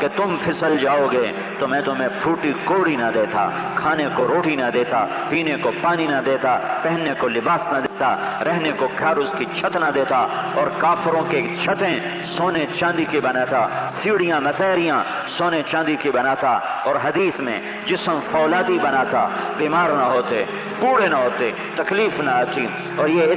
کہ تم پھسل جاؤ گے تو میں تمہیں پھوٹی کوڑی نہ دیتا، کھانے کو روٹی نہ دیتا، پینے کو پانی نہ دیتا، پہننے کو لباس نہ دیتا، رہنے کو گھر اس کی چھت نہ دیتا، اور کافروں کے چھتیں سونے چاندی کی بناتا، سیڑھیاں مسیریاں سونے چاندی کی بناتا، اور حدیث میں جسم فولادی بناتا، بیمار نہ ہوتے، بوڑھے نہ ہوتے، تکلیف نہ آتی۔ اور یہ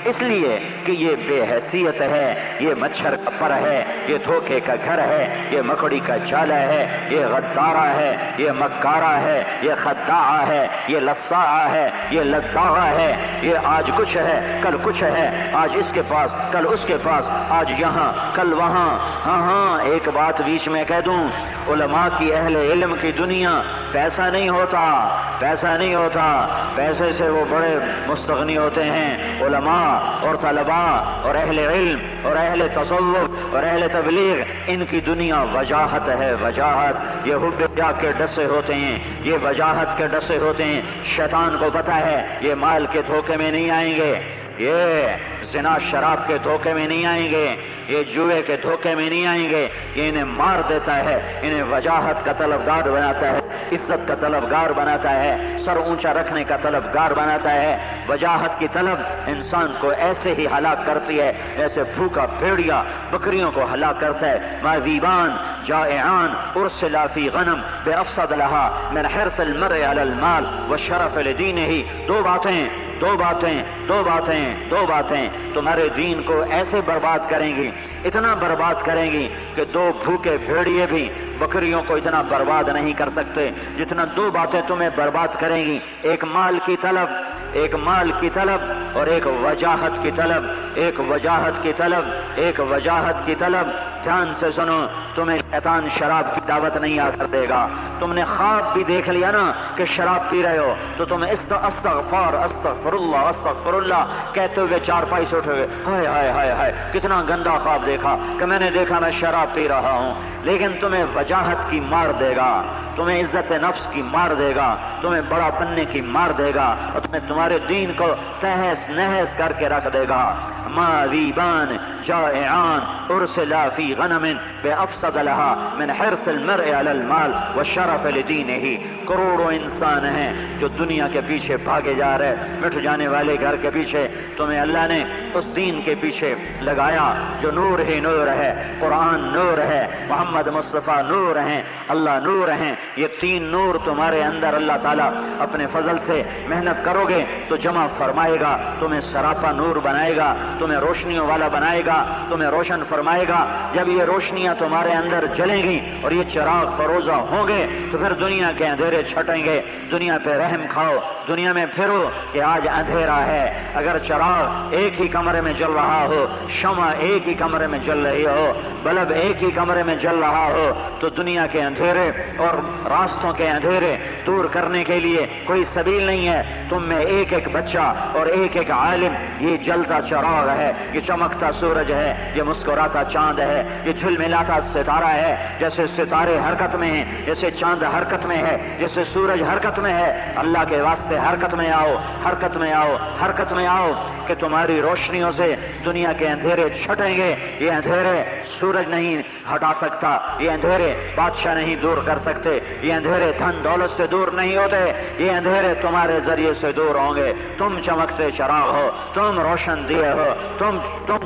اس لیے کہ یہ بے حیثیت ہے، یہ مچھر کا پر ہے، یہ دھوکے کا گھر ہے، یہ مکڑی کا جالا ہے، یہ غدارہ ہے، یہ مکارہ ہے، یہ خداعہ ہے، یہ لصاعہ ہے، یہ لداغہ ہے، یہ آج کچھ ہے کل کچھ ہے، آج اس کے پاس کل اس کے پاس، آج یہاں کل وہاں۔ ہاں ایک بات بیچ میں کہہ دوں، علماء کی اہل علم کی دنیا پیسہ نہیں ہوتا، پیسہ نہیں ہوتا، پیسے سے وہ بڑے مستغنی ہوتے ہیں۔ علماء اور طلباء اور اہل علم اور اہل تصوف اور اہل تبلیغ، ان کی دنیا وجاہت ہے، وجاہت۔ یہ حب جاہ کے ڈسے ہوتے ہیں، یہ وجاہت کے ڈسے ہوتے ہیں۔ شیطان کو پتہ ہے یہ مال کے دھوکے میں نہیں آئیں گے، یہ زنا شراب کے دھوکے میں نہیں آئیں گے، یہ جوئے کے دھوکے میں نہیں آئیں گے، یہ انہیں مار دیتا ہے، انہیں وجاہت کا طلبگار بناتا ہے، عزت کا طلبگار بناتا ہے، سر اونچا رکھنے کا طلبگار بناتا ہے۔ وجاہت کی طلب انسان کو ایسے ہی ہلاک کرتی ہے جیسے بھوکا بھیڑیا بکریوں کو ہلاک کرتا ہے۔ مَذِيبَانِ جائعان ارسلا فی غنم بافسد لها من حرص المرء علی المال والشرف لدینہ۔ دو باتیں تمہارے دین کو ایسے برباد کریں گی، اتنا برباد کریں گی کہ دو بھوکے بھیڑیے بھی بکریوں کو اتنا برباد نہیں کر سکتے جتنا دو باتیں تمہیں برباد کریں گی۔ ایک مال کی طلب اور ایک وجاہت کی طلب، ایک وجاہت کی طلب۔ دھیان سے سنو، تمہیں شیطان شراب کی دعوت نہیں آ کر دے گا۔ تم نے خواب بھی دیکھ لیا نا کہ شراب پی رہے ہو تو تم استغفر اللہ کہتے ہوئے چارپائی سے اٹھو گے، ہائے ہائے ہائے ہائے کتنا گندا خواب دیکھا کہ میں نے دیکھا میں شراب پی رہا ہوں۔ لیکن تمہیں وجاہت کی مار دے گا، تمہیں عزت نفس کی مار دے گا، تمہیں بڑا بننے کی مار دے گا، اور تمہیں تمہارے دین کو تہس نہس کر کے رکھ دے گا۔ مَذِيبَانِ جائعان ارسلا فی غنم بافسد لها من حرص المرء علی المال والشرف لدینہ۔ کروڑوں انسان ہیں جو دنیا کے پیچھے بھاگے جا رہے، مٹ جانے والے گھر کے پیچھے۔ تمہیں اللہ نے اس دین کے پیچھے لگایا جو نور ہی نور ہے، قرآن نور ہے، محمد مصطفیٰ نور ہیں، اللہ نور ہیں۔ یہ تین نور تمہارے اندر اللہ تعالیٰ اپنے فضل سے محنت کرو گے تو جمع فرمائے گا، تمہیں سراپا نور بنائے گا، تمہیں روشنیوں والا بنائے گا، تمہیں روشن فرمائے گا۔ جب یہ روشنیاں تمہارے اندر جلیں گی اور یہ چراغ فروزہ ہوں گے تو پھر دنیا کے اندھیرے چھٹیں گے۔ دنیا پہ رحم کھاؤ، دنیا میں پھرو کہ آج اندھیرا ہے۔ اگر چراغ ایک ہی کمرے میں جل رہا ہو، شمع ایک ہی کمرے میں جل رہی ہو، بلب ایک ہی کمرے میں جل رہا ہو، تو دنیا کے اندھیرے اور راستوں کے اندھیرے دور کرنے کے لیے کوئی سبیل نہیں ہے۔ تم میں ایک ایک بچہ اور ایک ایک عالم یہ جلتا چراغ ہے، یہ چمکتا سورج ہے، یہ مسکراتا چاند ہے، یہ جھلملاتا ستارہ ہے۔ جیسے ستارے حرکت میں ہیں، جیسے چاند حرکت میں ہے، جیسے سورج حرکت میں ہے، اللہ کے واسطے حرکت میں آؤ، حرکت میں آؤ، حرکت میں آؤ کہ تمہاری روشنیوں سے دنیا کے اندھیرے چھٹیں گے۔ یہ اندھیرے سورج نہیں ہٹا سکتا، یہ اندھیرے بادشاہ نہیں دور کر سکتے، یہ اندھیرے دھن دولت سے دور نہیں ہوتے، یہ اندھیرے تمہارے ذریعے سے دور ہوں گے۔ تم چمکتے چراغ ہو، تم روشن دیے ہو، تم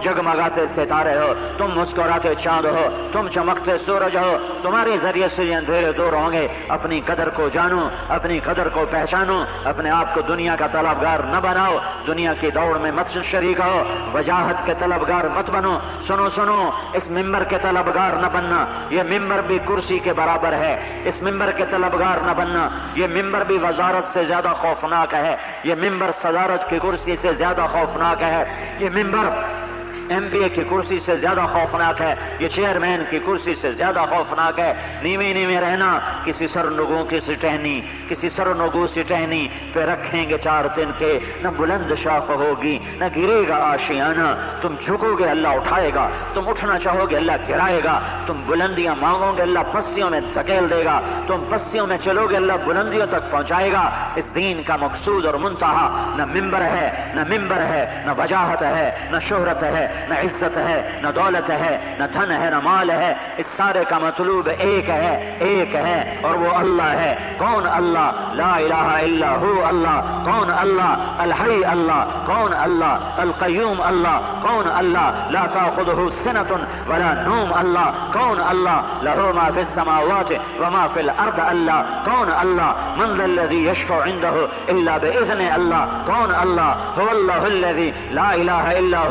جگمگاتے ستارے ہو، تم مسکراتے چاند ہو، تم چمکتے سورج ہو، تمہارے ذریعے سے یہ اندھیرے دور ہوں گے۔ اپنی قدر کو جانو، اپنی قدر کو پہچانو، اپنے آپ کو دنیا کا طلبگار نہ بناؤ، دنیا کی دوڑ میں مت شریک ہو، وجاہت کے طلبگار مت بنو۔ سنو، اس ممبر کے طلبگار نہ بننا، یہ ممبر بھی کرسی کے برابر ہے۔ اس ممبر کے طلبگار نہ بننا، یہ ممبر بھی وزارت سے زیادہ خوفناک ہے، یہ ممبر صدارت کی کرسی سے زیادہ خوفناک ہے، یہ ممبر ایم پی اے کی کرسی سے زیادہ خوفناک ہے، یہ چیئرمین کی کرسی سے زیادہ خوفناک ہے۔ نیوے رہنا، کسی سرنگوں کی ٹہنی، کسی سرنگوں سی ٹہنی پہ رکھیں گے 4 دن کے، نہ بلند شاخ ہوگی نہ گرے گا آشیانہ، تم جھکو گے اللہ اٹھائے گا، تم اٹھنا چاہو گے اللہ گرائے گا، تم بلندیاں مانگو گے اللہ پستیوں میں دھکیل دے گا، تم پستیوں میں چلو گے اللہ بلندیوں تک پہنچائے گا۔ اس دین کا مقصود اور منتہا نہ ممبر ہے نہ وجاہت ہے نہ شہرت ہے نہ عزت ہے نہ دولت ہے نہ دھن ہے نہ مال ہے، اس سارے کا مطلوب ایک ہے اور وہ اللہ ہے۔ کون اللہ؟ لا الہ الا ہو اللہ۔ کون اللہ؟ الحی اللہ۔ کون اللہ؟ القیوم اللہ۔ کون اللہ؟ لا تأخذہ سنۃ ولا نوم اللہ۔ کون اللہ؟ لہ ما فی السماوات وما فی الارض اللہ۔ کون اللہ؟ من ذا الذی یشفع عنده الا باذن اللہ۔ کون اللہ؟ هو اللہ الذی لا الہ الا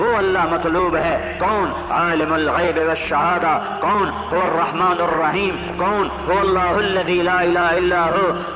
وہ اللہ مطلوب ہے۔ کون؟ عالم الغیب والشہادہ۔ کون؟ هو الرحمن الرحیم۔ کون؟ هو اللہ الذی لا الہ الا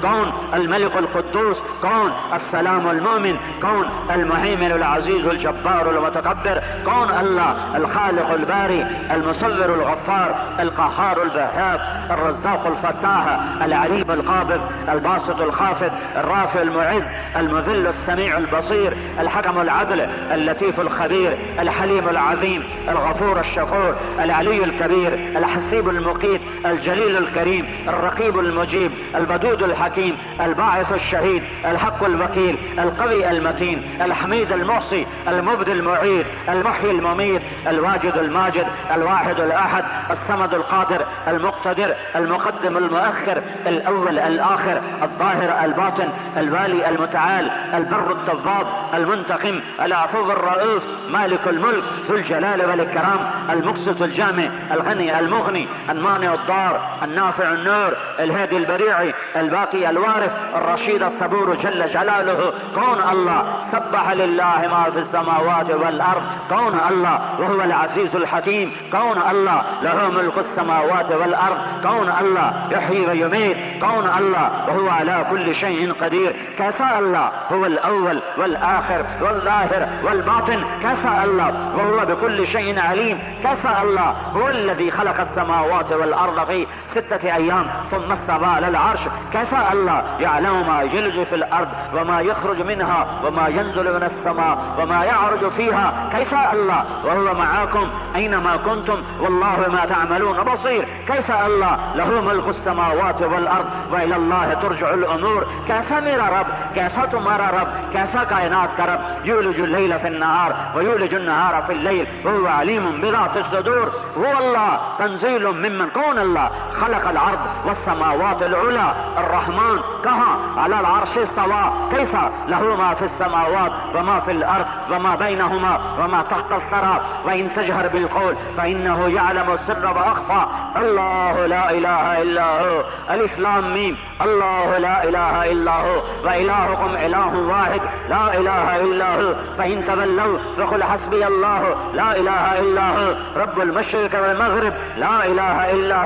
کون؟ الملک القدوس۔ کون؟ السلام المؤمن۔ کون؟ المہیمن العزیز الجبار المتکبر۔ کون اللہ؟ الخالق الباری المصور الغفار القہار الوہاب الرزاق الفتاح العلیم القابض الباسط الخافض الرافع المعز المذل السميع البصير الحكم العدل اللطيف الخبير الحليم العظيم الغفور الشكور العلي الكبير الحسيب المقيت الجليل الكريم الرقيب المجيب الودود الحكيم الباعث الشهيد الحق الوكيل القوي المتين الحميد المحصي المبدي المعيد المحيي المميت الواجد الماجد الواحد الأحد الصمد القادر المقتدر المقدم المؤخر الأول الآخر الظاهر الباطن الوالي المتعال البر التواب المنتقم العفو الرؤوف مالك الملك ذو الجلال والإكرام المقسط الجامع الغني المغني المانع الضار النافع النور الهادي البريع الباقي الوارث الرشيد الصبور جل جلاله كون الله سبح لله ما في السماوات والأرض كون الله وهو العزيز الحكيم كون الله له ملك السماوات والأرض كون الله يحيي ويميت كون الله وهو على كل شيء قدير كيسا الله هو الأول والآخر والظاهر والباطن كيسا الله وهو بكل شيء عليم كيسا الله هو الذي خلق السماوات والأرض في 6 أيام ثم استوى على العرش كيسا الله يعلم ما يلج في الأرض وما يخرج منها وما ينزل من السماء وما يعرج فيها كيسا الله وهو معاكم أينما كنتم والله ما تعملون بصير كيسا الله له ملك السماوات والأرض وإلى الله ترجع الأمور كيسا میرا رب کیسا تمہارا رب کیسا کائنات کا رب یولج اللیل فی النہار ویولج النہار فی اللیل وهو علیم بذات الصدور وہ اللہ تنزیل ممن کون اللہ خلق الارض والسماوات العلا الرحمن کہاں علی العرش استوى کیسا له ما فی السماوات وما فی الارض وما بینہما وما تحت الثرى وإن تجهر بالقول فإنه يعلم السر وأخفى الله لا إله إلا هو ألف لام ميم الله لا إله إلا هو وإلهكم إله واحد لا إله إلا هو فإن تولوا فقل حسبي الله لا إله إلا هو رب المشرق والمغرب لا إله إلا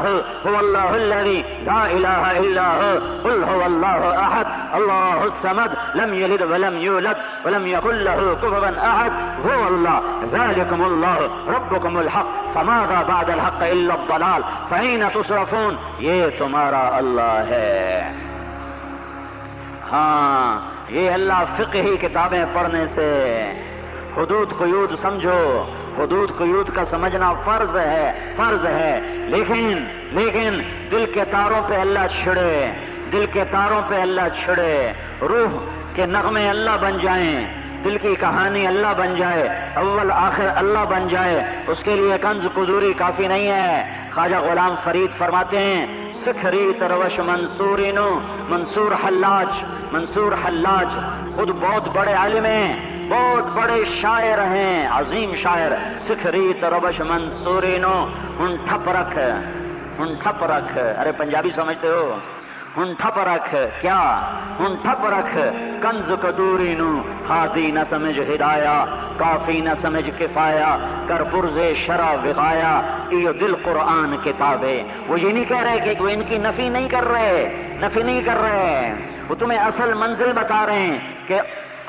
هو الله الذي لا إله إلا هو قل هو الله أحد الله الصمد لم يلد ولم يولد ولم يكن له كفوا أحد هو الله ذلكم الله ربكم الحق فماذا بعد الحق إلا الضلال فأين تصرفون یہ تمہارا اللہ ہے۔ ہاں یہ اللہ فقہی کتابیں پڑھنے سے حدود قیود سمجھو، حدود قیود کا سمجھنا فرض ہے لیکن دل کے تاروں پہ اللہ چھڑے، دل کے تاروں پہ اللہ چھڑے، روح کے نغمے اللہ بن جائیں، دل کی کہانی اللہ بن جائے، اول آخر اللہ بن جائے، اس کے لیے کنز قدوری کافی نہیں ہے۔ خواجہ غلام فرید فرماتے ہیں سکھری تروش منصورینو منصور حلاج خود بہت بڑے عالم ہیں، بہت بڑے شاعر ہیں، عظیم شاعر۔ سکھری تروش منصورینو ہن ٹھپ رکھ، ارے پنجابی سمجھتے ہو؟ ہن ٹھپ رکھ کیا؟ ہن ٹھپ رکھ کنز قدوری نو، ہادی نہ سمجھ ہدایا، کافی نہ سمجھ کفایا، کر پرز شرع وغایا، یہ دل قرآن کتابیں۔ وہ یہ نہیں کہہ رہے کہ وہ ان کی نفی نہیں کر رہے، وہ تمہیں اصل منزل بتا رہے ہیں کہ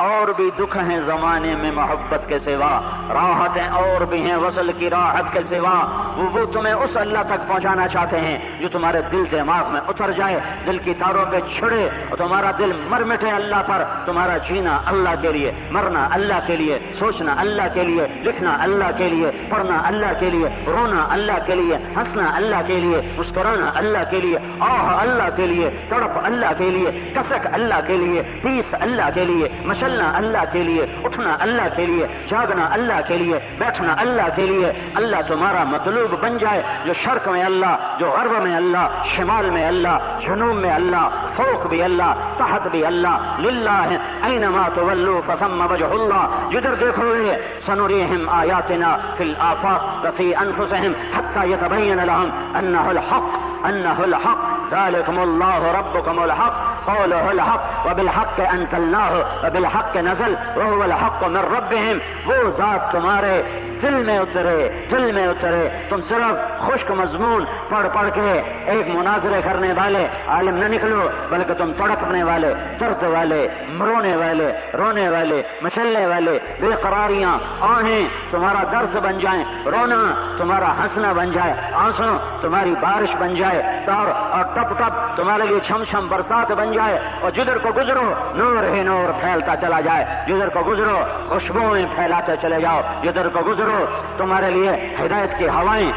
اور بھی دکھ ہیں زمانے میں محبت کے سوا، راحتیں اور بھی ہیں وصل کی راحت کے سوا، وہ تمہیں اس اللہ تک پہنچانا چاہتے ہیں جو تمہارے دل دماغ میں اتر جائے، دل کی تاروں پہ چھڑے اور تمہارا دل مر مٹے اللہ پر۔ تمہارا جینا اللہ کے لیے، مرنا اللہ کے لیے، سوچنا اللہ کے لیے، لکھنا اللہ کے لیے، پڑھنا اللہ کے لیے، رونا اللہ کے لیے، ہنسنا اللہ کے لیے، مسکرانا اللہ کے لیے، آہ اللہ کے لیے، تڑپ اللہ کے لیے، کسک اللہ کے لیے، پیس اللہ کے لیے، مچلنا اللہ کے لیے، اٹھنا اللہ کے لیے، جاگنا اللہ کے لیے، بیٹھنا اللہ کے لیے۔ اللہ تمہارا مطلوب بن جائے، جو شرق میں اللہ، جو غرب میں اللہ، شمال میں اللہ، جنوب میں اللہ، فوق بھی اللہ، تحت بھی اللہ۔ للہ اینما تولوا فثم وجہ اللہ، جدھر دیکھو گے سنریہم آیاتنا فی الآفاق وفی انفسہم حتی یتبین لہم انہ الحق انہ الحق ذالکم اللہ ربکم الحق قولہ الحق وبالحق انزلناہ وبالحق نزل وہو الحق من ربہم۔ وہ ذات تمہارے دل میں اترے، تم صرف خشک مضمون پڑھ پڑھ کے ایک مناظرے کرنے والے عالم نہ نکلو، بلکہ تم تڑپنے والے، درد والے، رونے والے، مچلنے والے، بے قراریاں، آہیں تمہارا درس بن جائیں، رونا تمہارا ہنسنا بن جائے، آنسو تمہاری بارش بن جائے، اور ٹپ ٹپ تمہارے لیے چھم چھم برسات بن جائے، اور جدھر کو گزرو نور ہی نور پھیلتا چلا جائے، جدھر کو گزرو خوشبوئیں پھیلاتے چلے جاؤ، جدھر کو گزرو تمہارے لیے ہدایت کی ہوائیں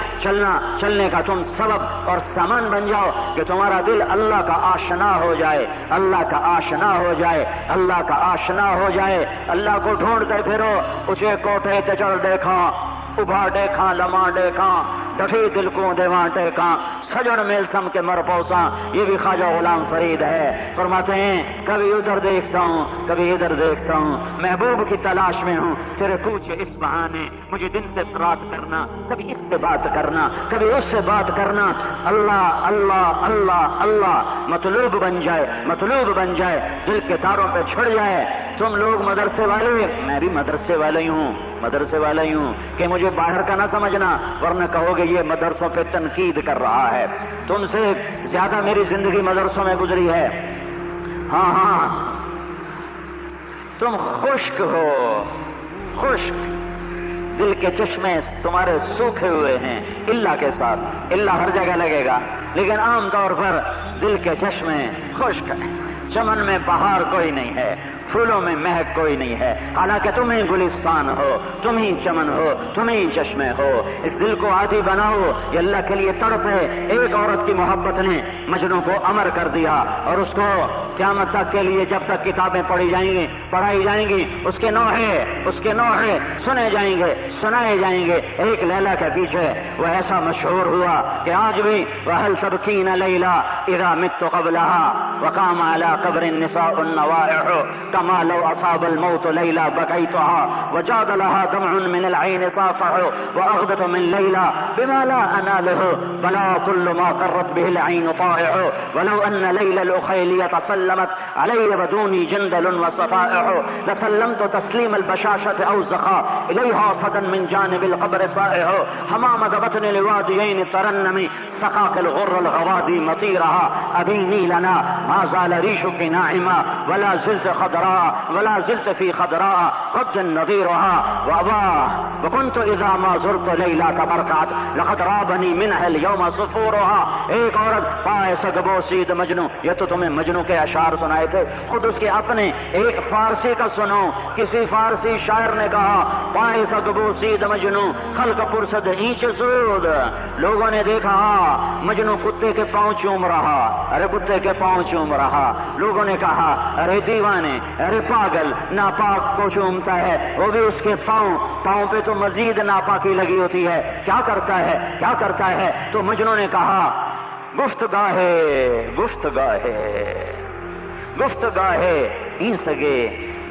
چلنے کا تم سبب اور سامان بن جاؤ، کہ تمہارا دل اللہ کا آشنا ہو جائے، اللہ کا آشنا ہو جائے، اللہ کا آشنا ہو جائے۔ اللہ کو ڈھونڈتے پھرو، اونچے کوٹھے تے چڑھ دیکھا، ابھا دیکھا، لما دیکھا، ڈٹھی دل کو دیواں ٹیکاں، سجڑ میل سم کے مر پوساں۔ یہ بھی خواجہ غلام فرید ہے، فرماتے ہیں کبھی ادھر دیکھتا ہوں کبھی ادھر دیکھتا ہوں، محبوب کی تلاش میں ہوں، تیرے کوچے اس بہانے مجھے دن سے رات کرنا، کبھی اس سے بات کرنا کبھی اس سے بات کرنا۔ اللہ اللہ اللہ اللہ مطلوب بن جائے، دل کے تاروں پہ چھڑ جائے۔ تم لوگ مدرسے والے، میں بھی مدرسے والا ہی ہوں کہ مجھے باہر کا نہ سمجھنا، ورنہ کہو گے یہ مدرسوں پہ تنقید کر رہا ہے۔ تم سے زیادہ میری زندگی مدرسوں میں گزری ہے۔ ہاں تم خشک ہو، دل کے چشمے تمہارے سوکھے ہوئے ہیں، اللہ کے ساتھ، اللہ ہر جگہ لگے گا، لیکن عام طور پر دل کے چشمے خشک ہیں۔ چمن میں بہار کوئی نہیں ہے، پھولوں میں مہک کوئی نہیں ہے، حالانکہ تم ہی گلستان ہو، تم ہی چمن ہو، تم ہی چشمے ہو۔ اس دل کو عادی بناؤ، یہ اللہ کے لیے تڑپ ہے۔ ایک عورت کی محبت نے مجنوں کو امر کر دیا، اور اس کو قیامت تک کے لیے جب تک کتابیں پڑھائی جائیں گی اس کے نوحے سنائے جائیں گے۔ ایک لیلا کے پیچھے وہ ایسا مشہور ہوا کہ آج بھی وَهَلْ تَبْكِينَ لَيْلَا إِذَا مِتُّ قَبْلَهَا وَقَامَ عَلَى قَبْرِ النِّسَاءُ النَّوَائِحُ كما لو أصاب الموت ليلى بكيتها وجاد لها دمع من العين صافح وأغدت من ليلى بما لا أناله بلا كل ما قرت به العين طائع ولو أن ليلى الأخيلية سلمت علي بدوني جندل وصفائح لسلمت تسليم البشاشة أو الزخاء إليها صدا من جانب القبر صائح حمامة بطن الواديين ترنمي سقاك الغر الغوادي مطيرها أبيني لنا ما زال ريشك ناعما ولا زلت في خضراء قد نظيرها وأباه وكنت إذا ما زرت ليلى تبركعت لقد رابني منها اليوم صفورها۔ ایک عورت پائے سگبوسید مجنو، یہ تو تمہیں مجنو کے اشعار سنائے تھے، خود اس کے اپنے ایک فارسی کا سنو۔ کسی فارسی شاعر نے کہا پائے سگبوسید مجنو خلق پرسد اینچ سود۔ لوگوں نے دیکھا مجنو کتے کے پاؤں چوم رہا، لوگوں نے کہا ارے دیوانے، ارے پاگل، ناپاک کو چومتا ہے، وہ بھی اس کے پاؤں پہ تو مزید ناپاکی لگی ہوتی ہے، کیا کرتا ہے؟ تو مجنوں نے کہا گفتگاہے این سگے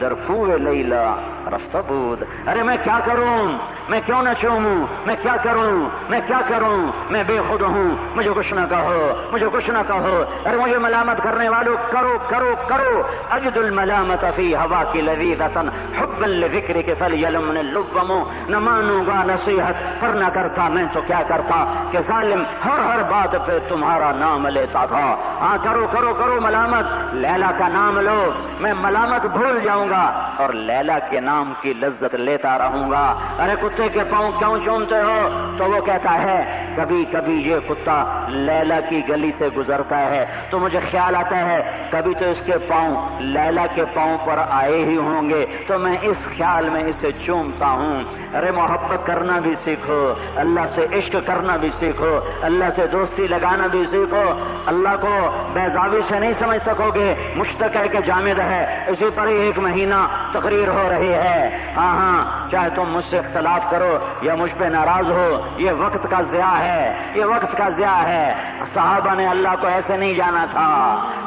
در پور لیلا رفتہ بود۔ ارے میں کیا کروں، میں کیوں نہ چوموں، میں کیا کروں، میں بے خود ہوں، مجھے کچھ نہ کہو۔ ارے مجھے ملامت کرنے والوں کرو اجد الملامت فی ہوا کی لذیذتن حبا لذکرک فلیلمن اللوم۔ نہ مانوں گا نصیحت پر نہ کرتا میں تو کیا کرتا کہ ظالم ہر بات پہ تمہارا نام لیتا تھا۔ ہاں کرو ملامت، لیلا کا نام لو، میں ملامت بھول جاؤں گا اور لیلا کے نام کی لذت لیتا رہوں گا۔ ارے کتے کتے کے پاؤں کیوں چومتے ہو؟ تو وہ کہتا ہے کبھی کبھی یہ کتا لیلا کی گلی سے گزرتا ہے تو مجھے خیال آتا ہے کبھی تو اس کے پاؤں لیلا کے پاؤں پر آئے ہی ہوں گے، تو میں اس خیال میں اسے چومتا ہوں۔ ارے محبت کرنا بھی سیکھو، اللہ سے عشق کرنا بھی سیکھو، اللہ سے دوستی لگانا بھی سیکھو۔ اللہ کو بیضاوی سے نہیں سمجھ سکو گے، مشتق ہے کہ جامد ہے، اسی پر ہی 1 مہینہ تقریر ہو رہی ہے۔ ہاں چاہے تم مجھ سے اختلاف کرو یا مجھ پہ ناراض ہو، یہ وقت کا ضیاع ہے، یہ وقت کا ضیاع ہے۔ صحابہ نے اللہ کو ایسے نہیں جانا تھا۔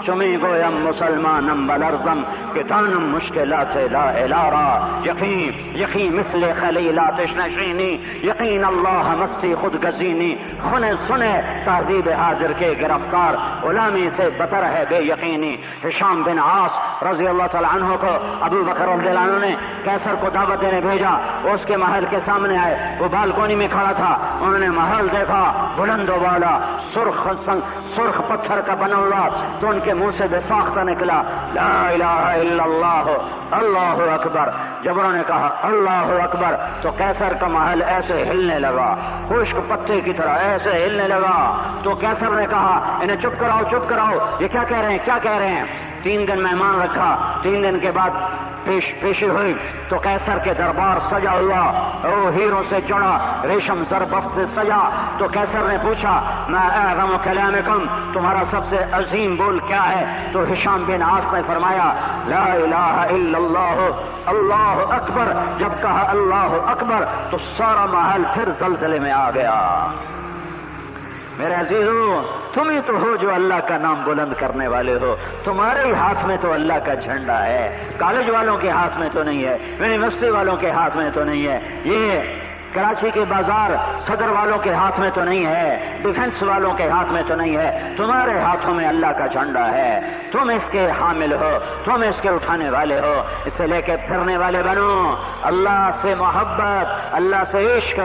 چمی گویم مسلمانم بلرزم کتانم مشکلات لا الارا، یقین مثل خلیلات نشینی، یقین اللہ مستی خود گزینی، سنے تہذیب حاضر کے گرفتار، غلامی سے بتر ہے بے یقینی۔ ہشام بن عاص رضی اللہ تعالیٰ عنہ کو ابو بکر رضی اللہ عنہ نے کیسر کو دعوت دینے بھیجا، اس کے محل کے سامنے آئے، وہ بالکونی میں کھڑا تھا، انہوں نے محل دیکھا بلند و بالا، سرخ پتھر کا بنا ہوا، تو ان کے منہ سے بے ساختہ نکلا لا الہ الا اللہ، اللہ اکبر۔ جب انہوں نے کہا اللہ اکبر تو کیسر کا محل ایسے ہلنے لگا، خشک پتے کی طرح ایسے ہلنے لگا۔ تو کیسر نے کہا انہیں چپ کراؤ، چپ کراؤ، یہ کیا کہہ رہے ہیں، کیا کہہ رہے ہیں؟ 3 دن مہمان رکھا، 3 دن کے بعد پیشی ہوئی تو کیسر کے دربار سجا ہوا، وہ ہیروں سے جڑا، ریشم زربفت سے سجا۔ تو کیسر نے پوچھا ما اعظم کلامکم، تمہارا سب سے عظیم بول کیا ہے؟ تو ہشام بن عاص نے فرمایا لا الہ الا اللہ، اللہ اکبر۔ جب کہا اللہ اکبر تو سارا محل پھر زلزلے میں آ گیا۔ میرے عزیزو، تم ہی تو ہو جو اللہ کا نام بلند کرنے والے ہو، تمہارے ہی ہاتھ میں تو اللہ کا جھنڈا ہے، کالج والوں کے ہاتھ میں تو نہیں ہے، یونیورسٹی والوں کے ہاتھ میں تو نہیں ہے، یہ کراچی کے بازار صدر والوں کے ہاتھ میں تو نہیں ہے، ڈیفنس والوں کے ہاتھ میں تو نہیں ہے، تمہارے ہاتھوں میں اللہ کا جھنڈا ہے، تم اس کے حامل ہو، تم اس کے اٹھانے والے ہو، اسے لے کے پھرنے والے بنو۔ اللہ سے محبت، اللہ سے عشق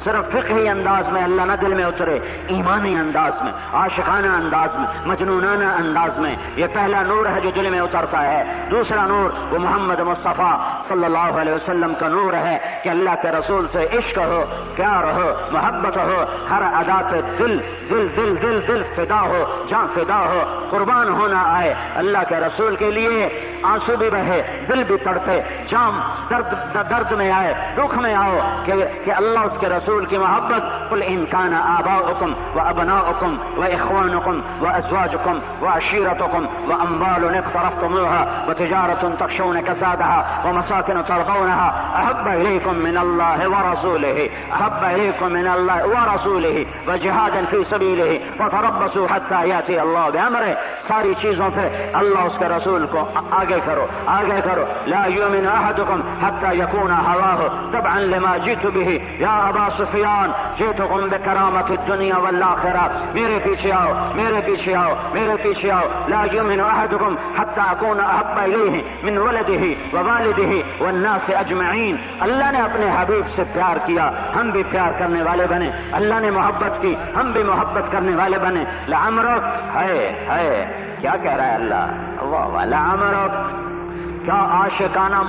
صرف فقہی انداز میں اللہ نہ دل میں اترے، ایمانی انداز میں، عاشقانہ انداز میں، مجنونانہ انداز میں، یہ پہلا نور ہے جو دل میں اترتا ہے۔ دوسرا نور وہ محمد مصطفیٰ صلی اللہ علیہ وسلم کا نور ہے کہ اللہ کے رسول سے عشق ہو، پیار ہو، محبت ہو، ہر ادا پہ دل دل دل دل دل فدا ہو، جان فدا ہو، قربان ہونا آئے اللہ کے رسول کے لیے، آنسو بھی بہے، دل بھی تڑپے، جام درد میں آئے، دکھ میں آؤ کہ اللہ اس کے رسول کی محبت۔ قل ان کان آباؤکم وابناؤکم واخوانکم وازواجکم وعشیرتکم واموال اقترفتموها وتجارة تخشون كسادها ومساكن ترضونها احب الیکم من اللہ ورسولہ، احب الیکم من اللہ ورسولہ وجہاد فی سبیلہ فتربصوا حتی یاتی اللہ بامرہ۔ ساری چیزوں پہ اللہ اس کے رسول کو آگے کرو، آگے کرو۔ لا یؤمن احدکم حتی یکون ہواہ تبعا لما جئت به یا ابا سفیان جئتکم بکرامت الدنیا والآخرہ۔ میرے پیچھے آؤ، میرے پیچھے آؤ، میرے پیچھے آؤ۔ لا یؤمن احدکم حتی اکون احب الیہ من ولدہ ووالدہ والناس اجمعین۔ اللہ نے اپنے حبیب سے پیار کیا، ہم بھی پیار کرنے والے بنے، اللہ نے محبت کی، ہم بھی محبت کرنے والے بنے۔ لعمرک ہے کیا کہہ رہا ہے اللہ؟ واہ واہ، لعمرک، کیا عاشقانہ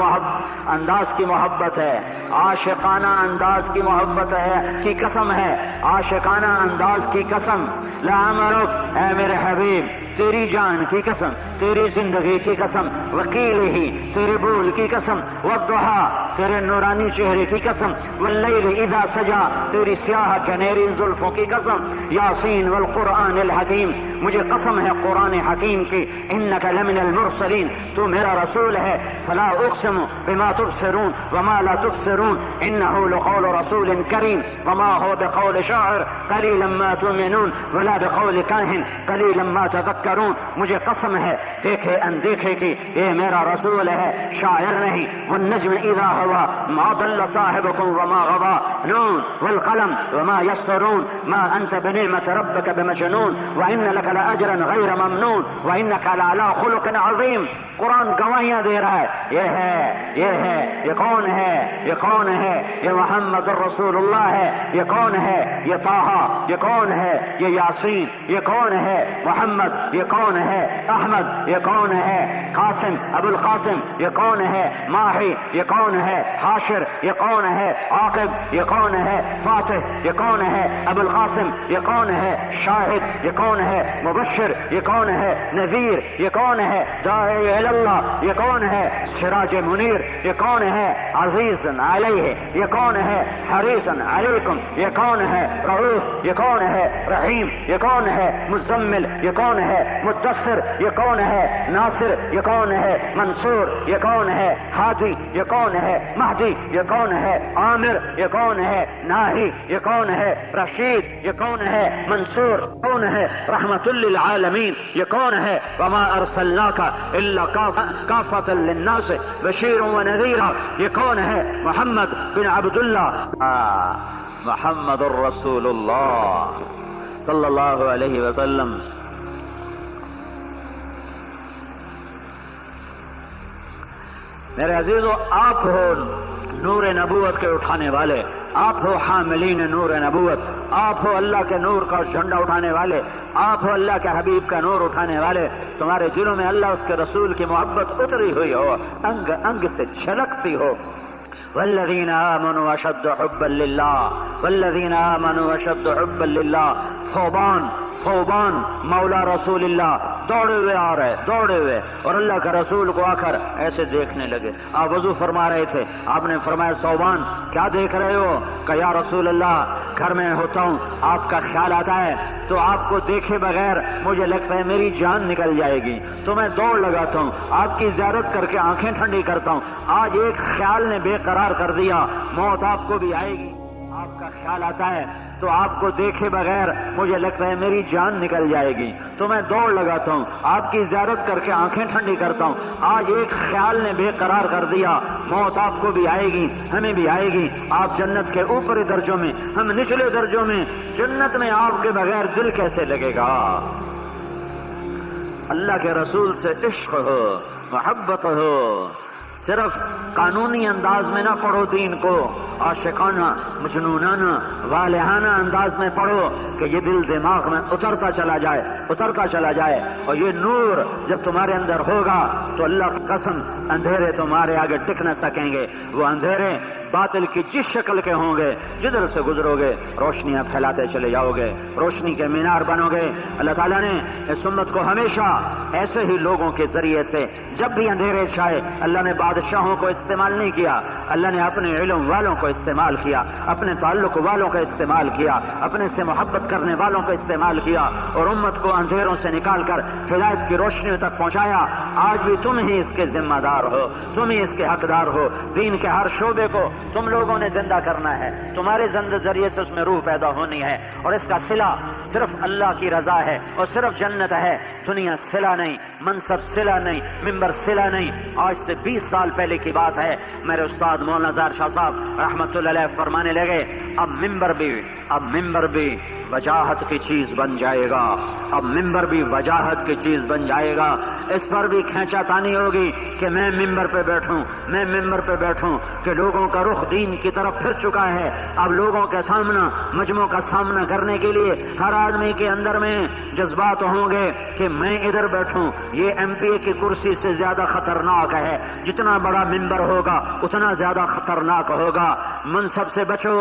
انداز کی محبت ہے، عاشقانہ انداز کی محبت ہے کی قسم ہے، عاشقانہ انداز کی قسم۔ لعمرک، اے میرے حبیب، تیری جان کی قسم، تیری زندگی کی قسم، وکیل ہی تیرے بول کی قسم، والضحیٰ تیرے نورانی چہرے کی قسم، واللیل اذا سجا تیری سیاہ گنہری زلفوں کی قسم، یاسین والقرآن الحکیم، مجھے قسم ہے قرآن حکیم کی، انک لمن المرسلین، تو میرا رسول ہے، فلا اقسم بما تبصرون وما لا تبصرون انه لقول رسول کریم وما هو بقول شاعر قلیلا ما تؤمنون ولا بقول کاہن قلیلا ما تذکرون۔ مجھے قسم ہے دیکھے اندیکھے کی، یہ میرا رسول ہے، شاعر نہیں۔ والنجم اذا ہوا ما ضل صاحبكم وما غوا، نون والقلم وما يسطرون ما انت بنعمة ربك بمجنون وان لك لاجرا غیر ممنون وانك لعلى خلق عظیم۔ قرآن گواہیاں دے رہا ہے، یہ ہے، یہ ہے، یہ کون ہے، یہ کون ہے؟ یہ محمد الرسول اللہ ہے۔ یہ کون ہے؟ یہ طٰہٰ۔ یہ کون ہے؟ یہ یاسین۔ یہ کون ہے؟ محمد۔ یہ کون ہے؟ احمد۔ یہ کون ہے؟ قاسم ابو القاسم یہ کون ہے؟ ماہی یہ کون ہے؟ حاشر یہ کون ہے؟ عاقب یہ کون ہے؟ فاتح یہ کون ہے؟ ابو القاسم یہ کون ہے؟ شاہد یہ کون ہے؟ مبشر یہ کون ہے؟ نذیر یہ کون ہے؟ داعی الی اللہ یہ کون ہے؟ سراج منیر یہ کون ہے؟ عزیز علیہ یہ کون ہے؟ حریص علیکم یہ کون ہے؟ رؤوف یہ کون ہے؟ رحیم یہ کون ہے؟ مزمل یہ کون ہے؟ مدثر یہ کون ہے؟ ناصر یہ کون ہے؟ منصور یہ کون ہے؟ ہادی یہ کون ہے؟ مہدی یہ کون ہے؟ عامر یہ کون ہے؟ ناہی یہ کون ہے؟ رشید یہ کون ہے؟ منصور کون ہے؟ رحمت للعالمین یہ کون ہے؟ وما ارسلناک الا کافۃ للناس بشیر و نذیر یہ کون ہے؟ محمد بن عبداللہ محمد الرسول اللہ صلی اللہ علیہ وسلم۔ میرے عزیزو، آپ ہو نور نبوت کے اٹھانے والے، آپ ہو حاملین نور نبوت، آپ ہو اللہ کے نور کا جھنڈا اٹھانے والے، آپ ہو اللہ کے حبیب کا نور اٹھانے والے۔ تمہارے دلوں میں اللہ اس کے رسول کی محبت اتری ہوئی ہو، انگ انگ سے چھلکتی ہو۔ والذین آمنوا اشد حبا للہ، والذین آمنوا اشد حبا للہ۔ ثوبان مولا رسول اللہ دوڑے ہوئے آ رہے، دوڑے ہوئے، اور اللہ کا رسول کو آ کر ایسے دیکھنے لگے۔ آپ وضو فرما رہے تھے، آپ نے فرمایا ثوبان کیا دیکھ رہے ہو؟ کہ یا رسول اللہ گھر میں ہوتا ہوں، آپ کا خیال آتا ہے تو آپ کو دیکھے بغیر مجھے لگتا ہے میری جان نکل جائے گی، تو میں دوڑ لگاتا ہوں، آپ کی زیارت کر کے آنکھیں ٹھنڈی کرتا ہوں۔ آج ایک خیال نے بے قرار کر دیا، موت آپ کو بھی آئے گی، آپ کا خیال آتا ہے تو آپ کو دیکھے بغیر مجھے لگتا ہے میری جان نکل جائے گی، تو میں دوڑ لگاتا ہوں، آپ کی زیارت کر کے آنکھیں ٹھنڈی کرتا ہوں۔ آج ایک خیال نے بے قرار کر دیا، موت آپ کو بھی آئے گی، ہمیں بھی آئے گی۔ آپ جنت کے اوپری درجوں میں، ہم نچلے درجوں میں، جنت میں آپ کے بغیر دل کیسے لگے گا؟ اللہ کے رسول سے عشق ہو، محبت ہو، صرف قانونی انداز میں نہ پڑھو دین کو، عاشقانہ، مجنونانہ، والہانہ انداز میں پڑھو کہ یہ دل دماغ میں اترتا چلا جائے، اترتا چلا جائے۔ اور یہ نور جب تمہارے اندر ہوگا تو اللہ کی قسم اندھیرے تمہارے آگے ٹک نہ سکیں گے۔ وہ اندھیرے باطل کی جس شکل کے ہوں گے، جدھر سے گزرو گے روشنیاں پھیلاتے چلے جاؤ گے، روشنی کے مینار بنو گے۔ اللہ تعالیٰ نے اس امت کو ہمیشہ ایسے ہی لوگوں کے ذریعے سے، جب بھی اندھیرے چھائے، اللہ نے بادشاہوں کو استعمال نہیں کیا، اللہ نے اپنے علم والوں کو استعمال کیا، اپنے تعلق والوں کا استعمال کیا، اپنے سے محبت کرنے والوں کا استعمال کیا، اور امت کو اندھیروں سے نکال کر ہدایت کی روشنیوں تک پہنچایا۔ آج بھی تم ہی اس کے ذمہ دار ہو، تم ہی اس کے حقدار ہو۔ دین کے ہر شعبے کو تم لوگوں نے زندہ کرنا ہے، تمہارے ذریعے سے اس میں روح پیدا ہونی ہے، اور اس کا صلہ صرف اللہ کی رضا ہے اور صرف جنت ہے۔ دنیا صلہ نہیں، منصب صلہ نہیں، ممبر صلہ نہیں۔ آج سے 20 سال پہلے کی بات ہے، میرے استاد مولانا ظاہر شاہ صاحب رحمۃ اللہ علیہ فرمانے لگے، اب ممبر بھی وجاہت کی چیز بن جائے گا، اب ممبر بھی وجاہت کی چیز بن جائے گا۔ اس پر بھی کھینچا تانی ہوگی کہ میں ممبر پہ بیٹھوں کہ لوگوں کا رخ دین کی طرف پھر چکا ہے۔ اب لوگوں کے سامنا، مجموعوں کا سامنا کرنے کے لیے ہر آدمی کے اندر میں جذبات ہوں گے کہ میں ادھر بیٹھوں۔ یہ ایم پی اے کی کرسی سے زیادہ خطرناک ہے، جتنا بڑا ممبر ہوگا اتنا زیادہ خطرناک ہوگا۔ منصب سے بچو۔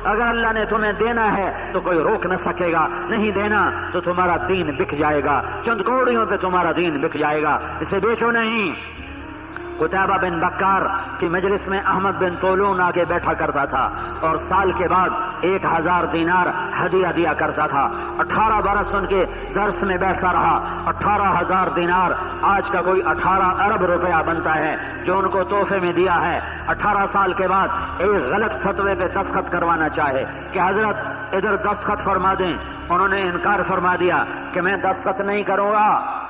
اگر اللہ نے تمہیں دینا ہے تو کوئی روک نہ سکے گا، نہیں دینا تو تمہارا دین بک جائے گا، چند کوڑیوں پہ تمہارا دین بک جائے گا، اسے بیچو نہیں۔ قتیبہ بن بکار کی مجلس میں احمد بن طولون آگے بیٹھا کرتا تھا اور سال کے بعد 1000 دینار ہدیہ دیا کرتا تھا۔ 18 برس ان کے درس میں بیٹھتا رہا۔ 18,000 دینار آج کا کوئی 18 ارب روپیہ بنتا ہے جو ان کو تحفے میں دیا ہے۔ 18 سال کے بعد ایک غلط فتوے پہ دستخط کروانا چاہے کہ حضرت ادھر دستخط فرما دیں، انہوں نے انکار فرما دیا کہ میں دستخط نہیں کروں گا۔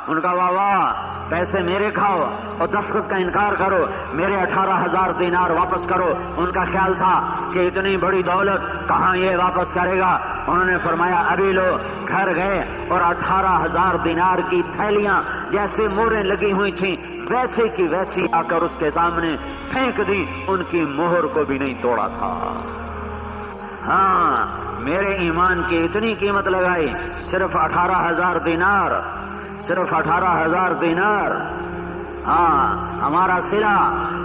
ان کا واہ پیسے میرے کھاؤ اور دستخط کا انکار کرو، میرے 18,000 دینار واپس کرو۔ ان کا خیال تھا کہ اتنی بڑی دولت کہاں یہ واپس کرے گا۔ انہوں نے فرمایا ابھی لو، گھر گئے اور 18,000 دینار کی تھیلیاں جیسے موریں لگی ہوئی تھیں ویسے کی ویسی آ کر اس کے سامنے پھینک دی، ان کی مہر کو بھی نہیں توڑا تھا۔ ہاں، میرے ایمان کی اتنی قیمت لگائی، صرف 18,000 دینار، صرف 18,000 دینار. ہاں ہمارا سلا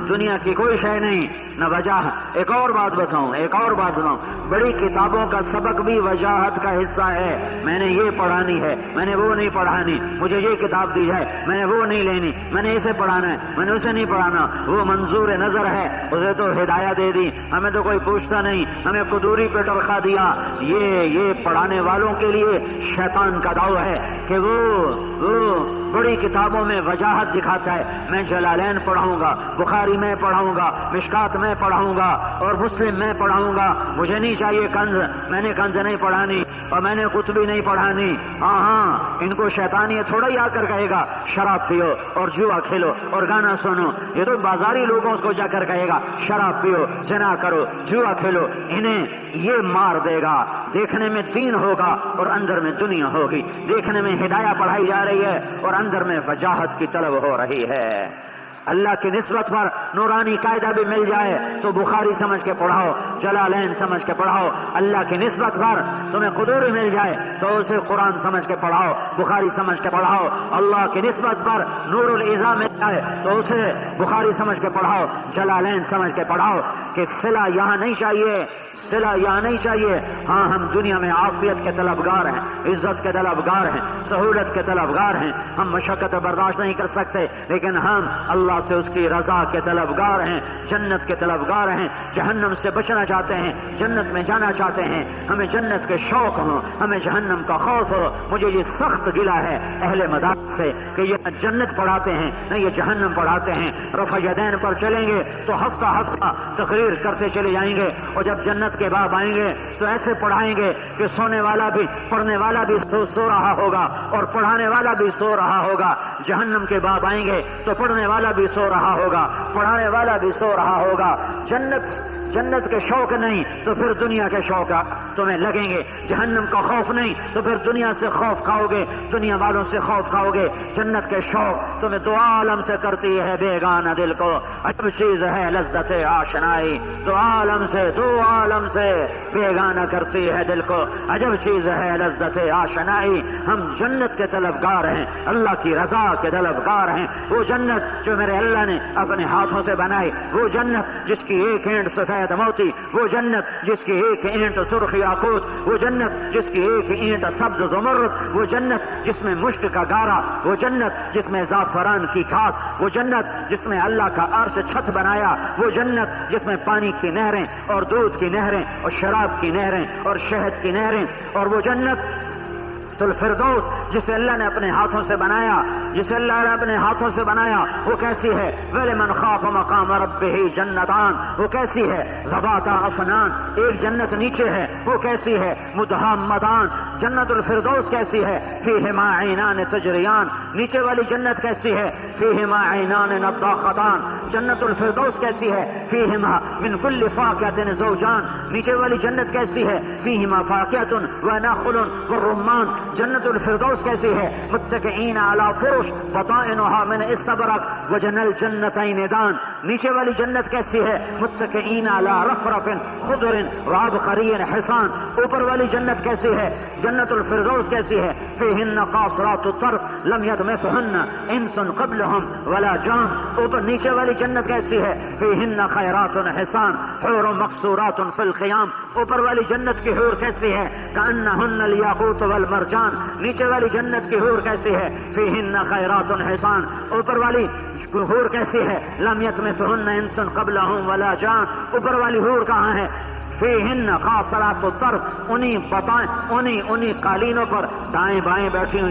دنیا کی کوئی شے نہیں نہ وجہ. ایک اور بات بتاؤں بڑی کتابوں کا سبق بھی وجاہت کا حصہ ہے. میں نے یہ پڑھانی ہے، میں نے وہ نہیں پڑھانی، مجھے یہ کتاب دی ہے میں نے وہ نہیں لینی، میں نے اسے پڑھانا ہے میں نے اسے نہیں پڑھانا. وہ منظور نظر ہے، اسے تو ہدایت دے دی، ہمیں تو کوئی پوچھتا نہیں، ہمیں قدوری پہ ٹرخا دیا. یہ پڑھانے والوں کے لیے شیطان کا داؤ ہے کہ وہ بڑی کتابوں میں وجاہت دکھاتا ہے. میں جلالین پڑھاؤں گا، بخاری میں پڑھاؤں گا، مشکات میں پڑھاؤں گا اور مسلم میں پڑھاؤں گا. مجھے نہیں چاہیے کنز، میں نے کنز نہیں پڑھانی اور میں نے قطبی نہیں پڑھانی. ہاں ان کو شیطان یہ تھوڑا ہی آ کر کہے گا شراب پیو اور جوا کھیلو اور گانا سنو. یہ تو بازاری لوگوں کو جا کر کہے گا شراب پیو، زنا کرو، جوا کھیلو. انہیں یہ مار دے گا. دیکھنے میں دین ہوگا اور اندر میں دنیا ہوگی. دیکھنے میں ہدایت پڑھائی جا رہی ہے اور اندر میں وجاہت کی طلب ہو رہی ہے. اللہ کی نسبت پر نورانی قاعدہ بھی مل جائے تو بخاری سمجھ کے پڑھاؤ، جلالین سمجھ کے پڑھاؤ. اللہ کی نسبت پر تمہیں قدوری مل جائے تو اسے قرآن سمجھ کے پڑھاؤ، بخاری سمجھ کے پڑھاؤ. اللہ کی نسبت پر نور العزا مل جائے تو اسے بخاری سمجھ کے پڑھاؤ، جلالین سمجھ کے پڑھاؤ. کہ صلہ یہاں نہیں چاہیے، صلہ یہاں نہیں چاہیے. ہاں ہم دنیا میں عافیت کے طلبگار ہیں، عزت کے طلبگار ہیں، سہولت کے طلبگار ہیں. ہم مشقت برداشت نہیں کر سکتے لیکن ہم اللہ سے اس کی رضا کے طلبگار ہیں، جنت کے طلبگار ہیں. جہنم سے بچنا چاہتے ہیں، جنت میں جانا چاہتے ہیں. ہمیں جنت کے شوق ہو، ہمیں جہنم کا خوف ہو. مجھے یہ سخت گلہ ہے اہل مدارس سے کہ یہ نہ جنت پڑھاتے ہیں نہ یہ جہنم پڑھاتے ہیں. رفع یدین پر چلیں گے تو ہفتہ ہفتہ تقریر کرتے چلے جائیں گے اور جب جنت کے باب آئیں گے تو ایسے پڑھائیں گے کہ سونے والا بھی، پڑھنے والا بھی سو رہا ہوگا اور پڑھانے والا بھی سو رہا ہوگا. جہنم کے باب آئیں گے تو پڑھنے والا بھی سو رہا ہوگا، پڑھانے والا بھی سو رہا ہوگا. جنت کے شوق نہیں تو پھر دنیا کے شوق تمہیں لگیں گے. جہنم کا خوف نہیں تو پھر دنیا سے خوف کھاؤ گے، دنیا والوں سے خوف کھاؤ گے. جنت کے شوق تمہیں دو عالم سے کرتی ہے بیگانہ دل کو. عجب چیز ہے لذت آشنائی، دو عالم سے بیگانہ کرتی ہے دل کو. عجب چیز ہے لذت آشنائی. ہم جنت کے طلبگار ہیں، اللہ کی رضا کے طلبگار ہیں. وہ جنت جو میرے اللہ نے اپنے ہاتھوں سے بنائی، وہ جنت جس کی ایک اینٹ سفید موتی، وہ جنت جس کی ایک اینٹ سرخ یاقوت، وہ جنت جس کی ایک اینٹ سبز زمرد، وہ جنت جس میں مشک کا گارا، وہ جنت جس میں زعفران کی گھاس، وہ جنت جس میں اللہ کا عرش چھت بنایا، وہ جنت جس میں پانی کی نہریں اور دودھ کی نہریں اور شراب کی نہریں اور شہد کی نہریں، اور وہ جنت الفردوس جسے اللہ نے اپنے ہاتھوں سے بنایا، وہ کیسی ہے؟ وَلِمَنْ خَافَ مَقَامَ رَبِّهِ جَنَّتَانِ، وہ کیسی ہے؟ ذَوَاتَا أَفْنَانٍ، ایک جنت نیچے ہے، وہ کیسی ہے؟ مُدْهَامَّتَانِ. جنت الفردوس کیسی ہے؟ فِيهِمَا عَيْنَانِ تَجْرِيَانِ. نیچے والی جنت کیسی ہے؟ فِيهِمَا عَيْنَانِ نَضَّاخَتَانِ. جنت الفردوس کیسی ہے؟ فِيهِمَا مِنْ كُلِّ فَاكِهَةٍ زَوْجَانِ. نیچے والی جنت کیسی ہے؟ فِيهِمَا فَاكِهَةٌ وَنَخْلٌ وَالرُّمَّانُ. جنت الفردوس کیسی ہے؟ متکئین علی فرش بطائنها من استبرق وجنى الجنتین دان. نیچے والی جنت کیسی ہے؟ متکئین علی رفرف خضر وعبقری حصان. اوپر والی جنت کیسی ہے؟ جنت الفردوس کیسی ہے؟ فیہن قاصرات الطرف لم یطمثہن انس قبلہم ولا جان. اوپر نیچے والی جنت کیسی ہے؟ فیہن خیرات حصان حور مقصورات فی الخیام. اوپر والی جنت کی حور کیسی ہے؟ کأنہن الیاقوت والمرجان. نیچے والی جنت کی حور کیسی ہے؟ فیہن خیرات حصان. اوپر والی حور کیسی ہے؟ لم یطمثہن انس قبلہم ولا جان. اوپر والی حور کہاں ہے؟ فیہن قاصرات الطرف، انہی قالینوں پر دائیں بائیں بیٹھی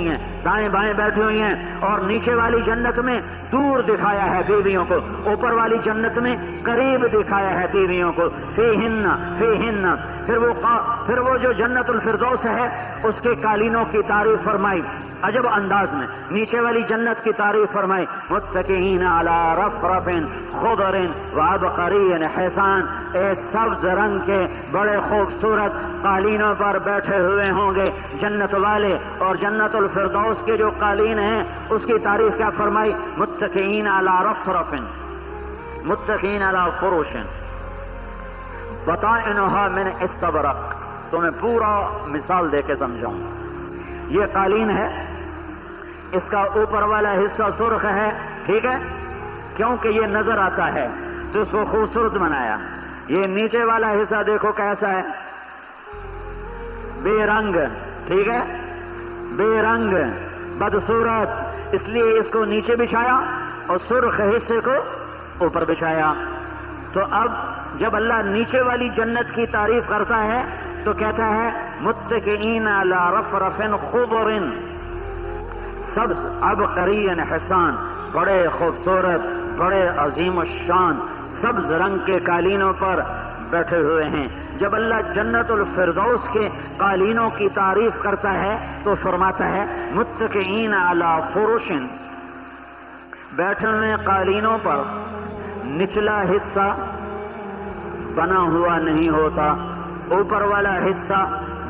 ہوئی ہیں. اور نیچے والی جنت میں دور دکھایا ہے بیویوں کو، اوپر والی جنت میں قریب دکھایا ہے بیویوں کو. فیہن پھر وہ جو جنت الفردوس ہے اس کے قالینوں کی تعریف فرمائی عجب انداز میں. نیچے والی جنت کی تعریف فرمائی متکئین علی رفرف خضر وعبقری حصان. سبز رنگ کے بڑے خوبصورت قالینوں پر بیٹھے ہوئے ہوں گے جنت والے. اور جنت الفردوس کے جو قالین ہیں اس کی تعریف کیا فرمائی؟ متکئین علی رفرف متکئین علی فروش بطائنها من استبرق. تمہیں پورا مثال دے کے سمجھاؤں. یہ قالین ہے، اس کا اوپر والا حصہ سرخ ہے، ٹھیک ہے، کیونکہ یہ نظر آتا ہے تو اس کو خوبصورت بنایا۔ یہ نیچے والا حصہ دیکھو کیسا ہے، بے رنگ، ٹھیک ہے، بے رنگ، بدصورت، اس لیے اس کو نیچے بچھایا اور سرخ حصے کو اوپر بچھایا۔ تو اب جب اللہ نیچے والی جنت کی تعریف کرتا ہے تو کہتا ہے متکئین علی رفرف خضر سبز عبقری حسان، بڑے خوبصورت، بڑے عظیم الشان سبز رنگ کے قالینوں پر بیٹھے ہوئے ہیں۔ جب اللہ جنت الفردوس کے قالینوں کی تعریف کرتا ہے تو فرماتا ہے متکئین علی فرش، بیٹھے ہوئے قالینوں پر، نچلا حصہ بنا ہوا نہیں ہوتا، اوپر والا حصہ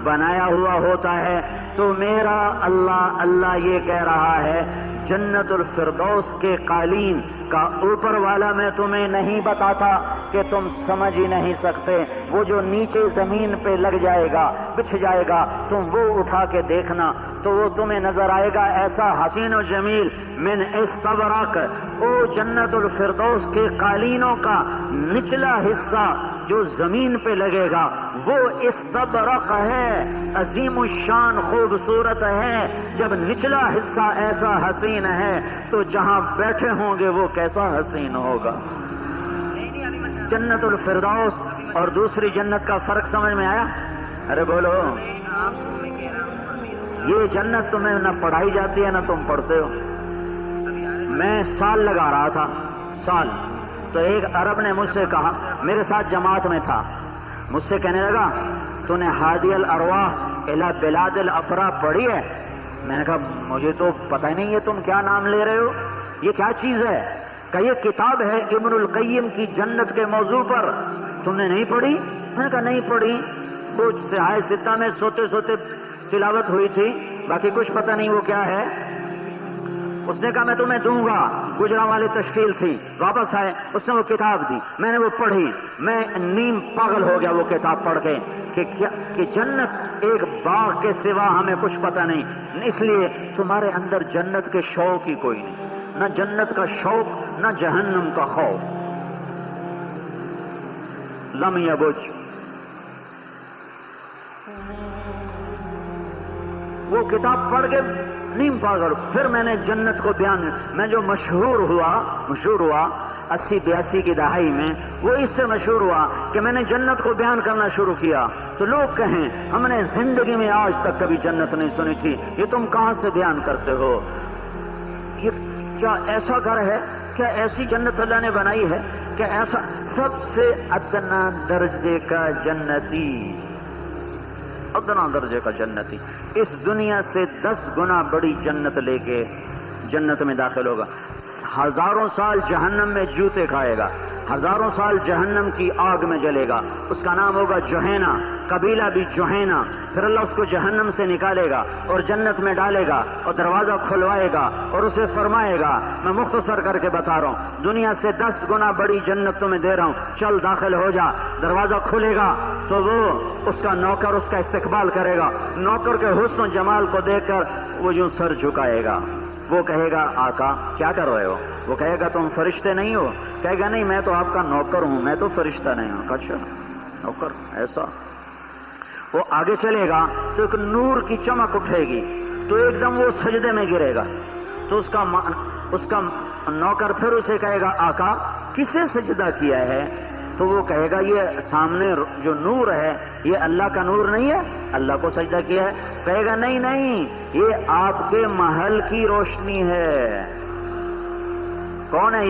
بنایا ہوا ہوتا ہے۔ تو میرا اللہ یہ کہہ رہا ہے جنت الفردوس کے قالین کا اوپر والا میں تمہیں نہیں بتاتا کہ تم سمجھ ہی نہیں سکتے، وہ جو نیچے زمین پہ لگ جائے گا، بچھ جائے گا، تم وہ اٹھا کے دیکھنا تو وہ تمہیں نظر آئے گا ایسا حسین و جمیل من استبرق۔ او جنت الفردوس کے قالینوں کا نچلا حصہ جو زمین پہ لگے گا وہ استبرق ہے، عظیم الشان خوبصورت ہے۔ جب نچلا حصہ ایسا حسین ہے تو جہاں بیٹھے ہوں گے وہ کیسا حسین ہوگا۔ جنت الفردوس اور دوسری جنت کا فرق سمجھ میں آیا؟ ارے بولو، یہ جنت تمہیں نہ پڑھائی جاتی ہے نہ تم پڑھتے ہو۔ میں سال لگا رہا تھا، سال، تو ایک عرب نے مجھ سے کہا، میرے ساتھ جماعت میں تھا، مجھ سے کہنے لگا تو نے ہادی الارواح الی بلاد الافراح پڑھی ہے؟ میں نے کہا مجھے تو پتہ ہی نہیں ہے تم کیا نام لے رہے ہو، یہ کیا چیز ہے؟ کہ یہ کتاب ہے ابن القیم کی جنت کے موضوع پر، تم نے نہیں پڑھی؟ میں نے کہا نہیں پڑھی، کچھ سہائے ستہ میں سوتے سوتے تلاوت ہوئی تھی، باقی کچھ پتہ نہیں وہ کیا ہے۔ اس نے کہا میں تمہیں دوں گا، گجرانوالے تشکیل تھی، واپس آئے، اس نے وہ کتاب دی، میں نے وہ پڑھی، میں نیم پاگل ہو گیا وہ کتاب پڑھ کے کہ جنت ایک باغ کے سوا ہمیں کچھ پتہ نہیں، اس لیے تمہارے اندر جنت کے شوق ہی کوئی نہیں، نہ جنت کا شوق نہ جہنم کا خوف۔ لم یبج، وہ کتاب پڑھ کے نیم پاگل۔ پھر میں نے جنت کو بیان، میں جو مشہور ہوا 80-82 کی دہائی میں، وہ اس سے مشہور ہوا کہ میں نے جنت کو بیان کرنا شروع کیا تو لوگ کہیں ہم نے زندگی میں آج تک کبھی جنت نہیں سنی تھی، یہ تم کہاں سے بیان کرتے ہو؟ یہ کیا ایسا گھر ہے؟ کیا ایسی جنت اللہ نے بنائی ہے؟ کیا ایسا سب سے ادنا درجے کا جنتی، ادنا درجے کا جنتی اس دنیا سے 10 گنا بڑی جنت لے کے جنت میں داخل ہوگا، ہزاروں سال جہنم میں جوتے کھائے گا، ہزاروں سال جہنم کی آگ میں جلے گا، اس کا نام ہوگا جوہینا، قبیلہ بھی جوہینا۔ پھر اللہ اس کو جہنم سے نکالے گا اور جنت میں ڈالے گا اور دروازہ کھلوائے گا اور اسے فرمائے گا، میں مختصر کر کے بتا رہا ہوں، دنیا سے 10 گنا بڑی جنت تمہیں دے رہا ہوں، چل داخل ہو جا۔ دروازہ کھلے گا تو وہ اس کا نوکر اس کا استقبال کرے گا، نوکر کے حسن و جمال کو دیکھ کر وہ یوں سر جھکائے گا، وہ کہے گا آقا کیا کر رہے ہو؟ وہ کہے گا تم فرشتے نہیں ہو؟ کہے گا نہیں میں تو آپ کا نوکر ہوں، میں تو فرشتہ نہیں ہوں۔ اچھا نوکر ایسا؟ وہ آگے چلے گا تو ایک نور کی چمک اٹھے گی تو ایک دم وہ سجدے میں گرے گا، تو اس کا نوکر پھر اسے کہے گا آقا کسے سجدہ کیا ہے؟ تو وہ کہے گا یہ سامنے جو نور ہے یہ اللہ کا نور نہیں ہے، اللہ کو سجدہ کیا ہے۔ کہے گا نہیں نہیں، یہ آپ کے محل کی روشنی ہے۔ کون ہے